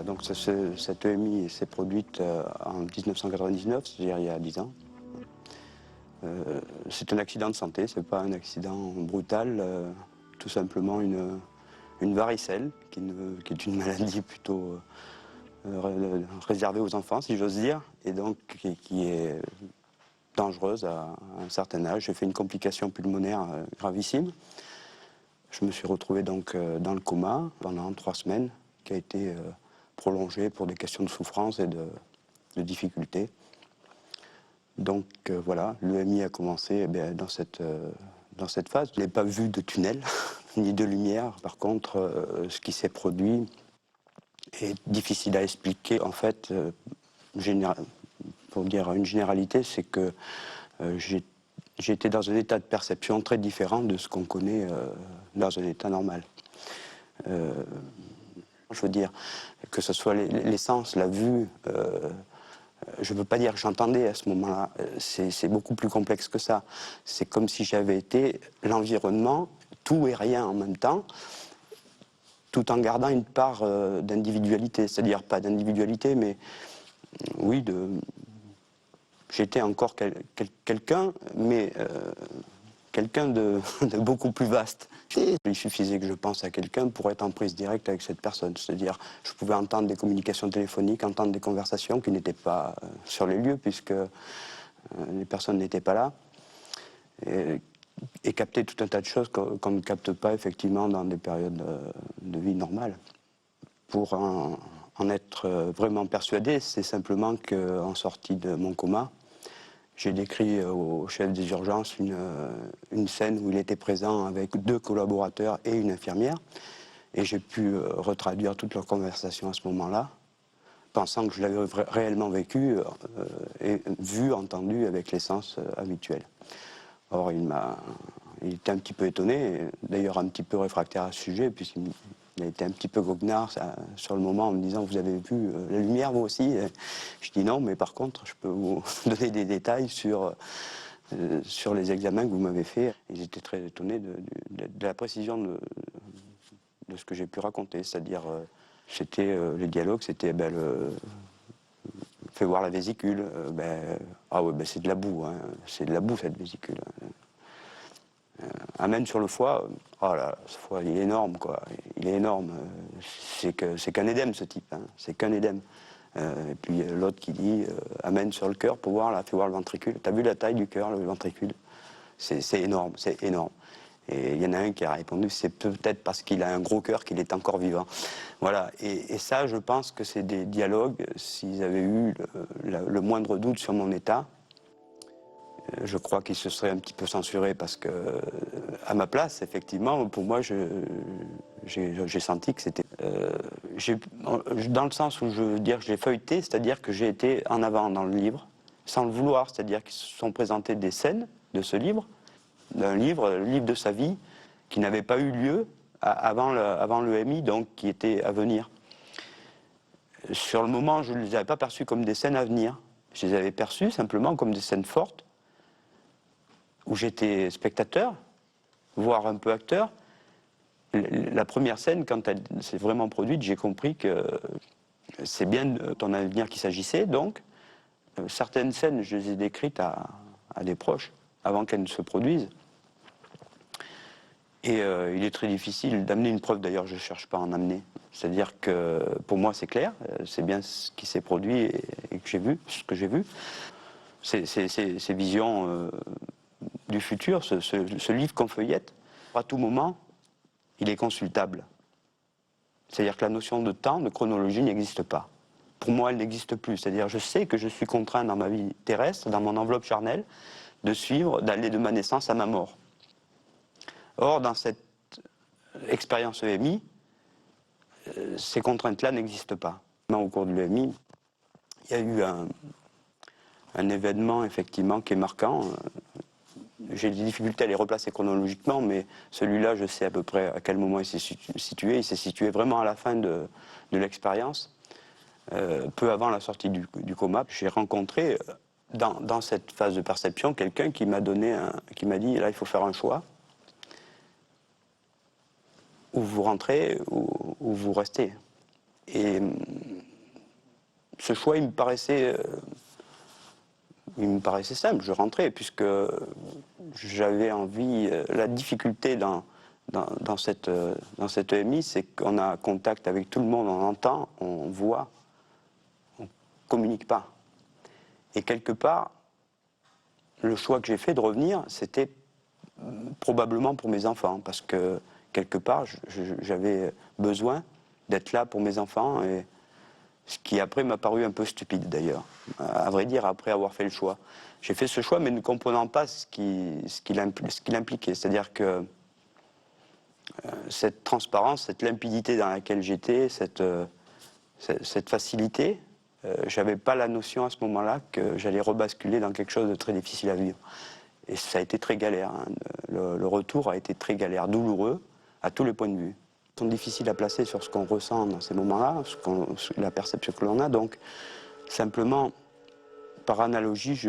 Voilà, donc cette EMI s'est produite en 1999, c'est-à-dire il y a 10 ans. C'est un accident de santé, c'est pas un accident brutal, tout simplement une varicelle, qui est une maladie plutôt réservée aux enfants, si j'ose dire, et donc qui est dangereuse à un certain âge. J'ai fait une complication pulmonaire gravissime. Je me suis retrouvé donc dans le coma pendant 3 semaines, qui a été prolongé pour des questions de souffrance et de difficultés. Donc voilà, l'EMI a commencé dans cette phase. Je n'ai pas vu de tunnel, ni de lumière. Par contre, ce qui s'est produit est difficile à expliquer. En fait, pour dire une généralité, c'est que j'étais dans un état de perception très différent de ce qu'on connaît dans un état normal. Je veux dire, que ce soit les sens, la vue, je ne veux pas dire que j'entendais à ce moment-là, c'est beaucoup plus complexe que ça. C'est comme si j'avais été l'environnement, tout et rien en même temps, tout en gardant une part d'individualité, c'est-à-dire pas d'individualité, mais oui, j'étais encore quelqu'un, mais quelqu'un de beaucoup plus vaste. Il suffisait que je pense à quelqu'un pour être en prise directe avec cette personne. C'est-à-dire, je pouvais entendre des communications téléphoniques, entendre des conversations qui n'étaient pas sur les lieux, puisque les personnes n'étaient pas là. Et capter tout un tas de choses qu'on ne capte pas effectivement dans des périodes de vie normales. Pour en être vraiment persuadé, c'est simplement qu'en sortie de mon coma, j'ai décrit au chef des urgences une scène où il était présent avec 2 collaborateurs et une infirmière. Et j'ai pu retraduire toute leur conversation à ce moment-là, pensant que je l'avais réellement vécu et vu, entendu avec les sens habituels. Or, il était un petit peu étonné, d'ailleurs un petit peu réfractaire à ce sujet, puisqu'il a été un petit peu goguenard sur le moment en me disant « Vous avez vu la lumière, vous aussi ?» Je dis « Non, mais par contre, je peux vous donner des détails sur les examens que vous m'avez faits. » Ils étaient très étonnés de la précision de ce que j'ai pu raconter, c'est-à-dire, les dialogues, c'était fais voir la vésicule. Ah ouais, c'est de la boue, hein. C'est de la boue cette vésicule. Amène sur le foie, oh là, ce foie il est énorme quoi, il est énorme. C'est qu'un édème ce type, hein. C'est qu'un édème. Et puis l'autre qui dit amène sur le cœur pour voir là, fais voir le ventricule. T'as vu la taille du cœur, le ventricule? C'est énorme, c'est énorme. Et il y en a un qui a répondu, c'est peut-être parce qu'il a un gros cœur qu'il est encore vivant. Voilà, et ça, je pense que c'est des dialogues, s'ils avaient eu le moindre doute sur mon état, je crois qu'ils se seraient un petit peu censurés parce que, à ma place, effectivement, pour moi, j'ai senti que c'était... dans le sens où je veux dire que j'ai feuilleté, c'est-à-dire que j'ai été en avant dans le livre, sans le vouloir, c'est-à-dire qu'ils se sont présentés des scènes de ce livre, d'un livre, le livre de sa vie, qui n'avait pas eu lieu avant l'EMI, donc qui était à venir. Sur le moment, je ne les avais pas perçus comme des scènes à venir. Je les avais perçus simplement comme des scènes fortes, où j'étais spectateur, voire un peu acteur. La première scène, quand elle s'est vraiment produite, j'ai compris que c'est bien de ton avenir qu'il s'agissait, donc. Certaines scènes, je les ai décrites à des proches, avant qu'elles ne se produisent. Et il est très difficile d'amener une preuve, d'ailleurs je ne cherche pas à en amener. C'est-à-dire que pour moi c'est clair, c'est bien ce qui s'est produit et que j'ai vu, ce que j'ai vu. Ces visions du futur, ce livre qu'on feuillette, à tout moment, il est consultable. C'est-à-dire que la notion de temps, de chronologie n'existe pas. Pour moi, elle n'existe plus. C'est-à-dire je sais que je suis contraint dans ma vie terrestre, dans mon enveloppe charnelle, de suivre, d'aller de ma naissance à ma mort. Or, dans cette expérience EMI, ces contraintes-là n'existent pas. Au cours de l'EMI, il y a eu un événement, effectivement, qui est marquant. J'ai des difficultés à les replacer chronologiquement, mais celui-là, je sais à peu près à quel moment il s'est situé. Il s'est situé vraiment à la fin de l'expérience, peu avant la sortie du coma. J'ai rencontré, dans cette phase de perception, quelqu'un qui m'a dit, là, il faut faire un choix. Où vous rentrez, ou vous restez. Et ce choix, il me paraissait simple. Je rentrais puisque j'avais envie. La difficulté dans cette EMI, c'est qu'on a contact avec tout le monde, on entend, on voit, on ne communique pas. Et quelque part, le choix que j'ai fait de revenir, c'était probablement pour mes enfants, parce que quelque part, j'avais besoin d'être là pour mes enfants, et ce qui après m'a paru un peu stupide d'ailleurs, à vrai dire, après avoir fait le choix. J'ai fait ce choix, mais ne comprenant pas ce qu'il impliquait, c'est-à-dire que cette transparence, cette limpidité dans laquelle j'étais, cette facilité, j'avais pas la notion à ce moment-là que j'allais rebasculer dans quelque chose de très difficile à vivre. Et ça a été très galère, hein. Le retour a été très galère, douloureux, à tous les points de vue. Ils sont difficiles à placer sur ce qu'on ressent dans ces moments-là, la perception que l'on a. Donc, simplement, par analogie,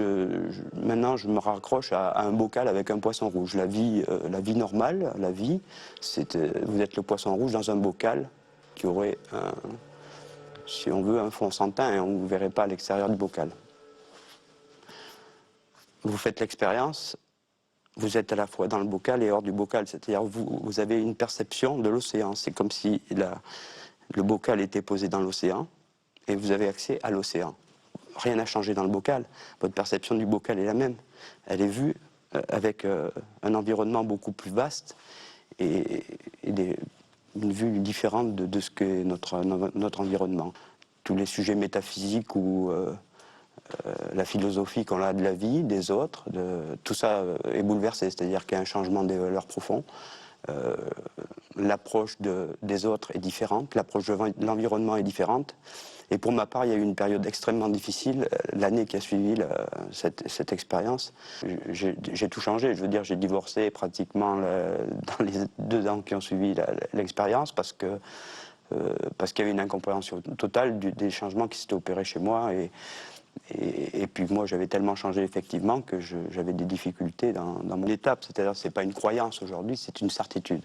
maintenant, je me raccroche à un bocal avec un poisson rouge. La vie normale, la vie, vous êtes le poisson rouge dans un bocal qui aurait, si on veut, un fond sans teint, et on ne vous verrait pas à l'extérieur du bocal. Vous faites l'expérience, vous êtes à la fois dans le bocal et hors du bocal, c'est-à-dire vous avez une perception de l'océan. C'est comme si le bocal était posé dans l'océan et vous avez accès à l'océan. Rien n'a changé dans le bocal, votre perception du bocal est la même. Elle est vue avec un environnement beaucoup plus vaste et une vue différente de ce qu'est notre environnement. Tous les sujets métaphysiques ou la philosophie qu'on a de la vie, des autres, tout ça est bouleversé, c'est-à-dire qu'il y a un changement des valeurs profondes. L'approche des autres est différente, l'approche de l'environnement est différente. Et pour ma part, il y a eu une période extrêmement difficile, l'année qui a suivi cette expérience. J'ai tout changé, je veux dire, j'ai divorcé pratiquement dans les 2 ans qui ont suivi l'expérience parce qu'il y avait une incompréhension totale des changements qui s'étaient opérés chez moi. Et puis moi, j'avais tellement changé effectivement que j'avais des difficultés dans mon étape. C'est-à-dire que ce n'est pas une croyance aujourd'hui, c'est une certitude.